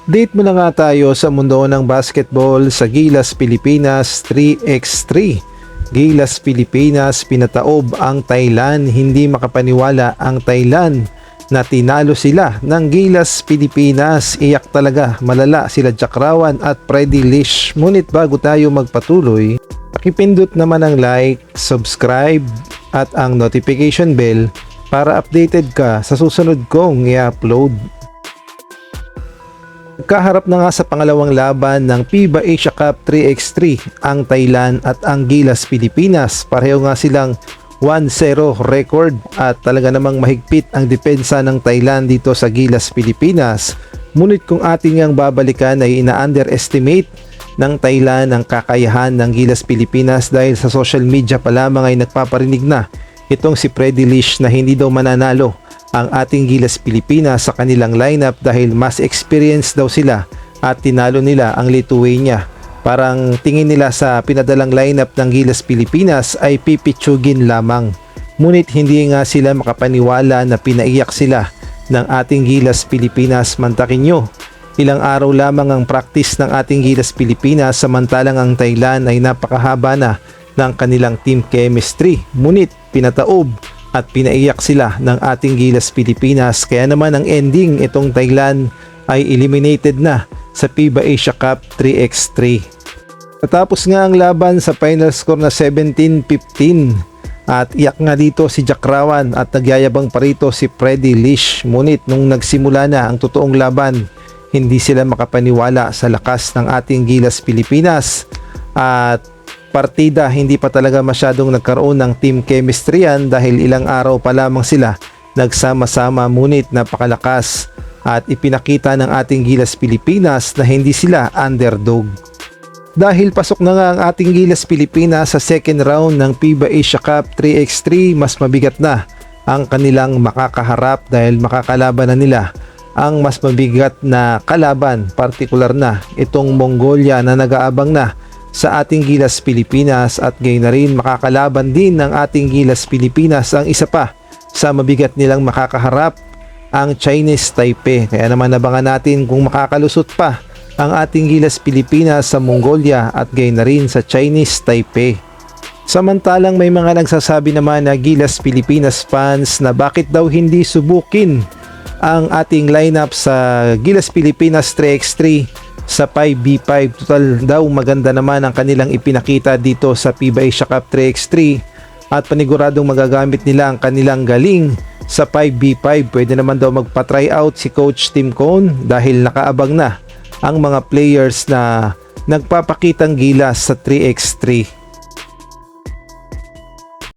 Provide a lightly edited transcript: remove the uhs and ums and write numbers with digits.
Update mo na nga tayo sa mundo ng basketball sa Gilas Pilipinas 3x3. Gilas Pilipinas pinataob ang Thailand, hindi makapaniwala ang Thailand na tinalo sila ng Gilas Pilipinas. Iyak talaga, malala sila Jakrawan at Freddy Lish. Ngunit bago tayo magpatuloy, pakipindot naman ang like, subscribe at ang notification bell para updated ka sa susunod kong i-upload. Kaharap na nga sa pangalawang laban ng FIBA Asia Cup 3x3 ang Thailand at ang Gilas Pilipinas. Pareho nga silang 1-0 record at talaga namang mahigpit ang depensa ng Thailand dito sa Gilas Pilipinas. Ngunit kung ating ang babalikan ay ina-underestimate ng Thailand ang kakayahan ng Gilas Pilipinas dahil sa social media pa lamang ay nagpaparinig na itong si Freddy Lish na hindi daw mananalo ang ating Gilas Pilipinas sa kanilang lineup dahil mas experience daw sila at tinalo nila ang Lithuania. Parang tingin nila sa pinadalang lineup ng Gilas Pilipinas ay pipitsugin lamang. Ngunit hindi nga sila makapaniwala na pinaiyak sila ng ating Gilas Pilipinas. Mantakin nyo, ilang araw lamang ang practice ng ating Gilas Pilipinas samantalang ang Thailand ay napakahaba na ng kanilang team chemistry. Ngunit pinataob at pinaiyak sila ng ating Gilas Pilipinas. Kaya naman ang ending, itong Thailand ay eliminated na sa FIBA Asia Cup 3x3. Natapos nga ang laban sa final score na 17-15 at iyak nga dito si Jakrawan at nagyayabang pa rito si Freddy Lish. Ngunit nung nagsimula na ang totoong laban, hindi sila makapaniwala sa lakas ng ating Gilas Pilipinas at partida hindi pa talaga masyadong nagkaroon ng team chemistry yan dahil ilang araw pa lamang sila nagsama-sama. Ngunit napakalakas at ipinakita ng ating Gilas Pilipinas na hindi sila underdog. Dahil pasok na nga ang ating Gilas Pilipinas sa second round ng FIBA Asia Cup 3x3, mas mabigat na ang kanilang makakaharap dahil makakalaban na nila ang mas mabigat na kalaban, partikular na itong Mongolia na nag-aabang na sa ating Gilas Pilipinas at gayon na rin makakalaban din ng ating Gilas Pilipinas ang isa pa sa mabigat nilang makakaharap, ang Chinese Taipei. Kaya naman abangan natin kung makakalusot pa ang ating Gilas Pilipinas sa Mongolia at gayon na rin sa Chinese Taipei. Samantalang may mga nagsasabi naman na Gilas Pilipinas fans na bakit daw hindi subukin ang ating lineup sa Gilas Pilipinas 3x3 sa 5v5. Total daw maganda naman ang kanilang ipinakita dito sa FIBA Asia Cup 3x3 at paniguradong magagamit nila ang kanilang galing sa 5v5. Pwede naman daw magpa-try out si Coach Tim Cone dahil nakaabang na ang mga players na nagpapakitang gilas sa 3x3.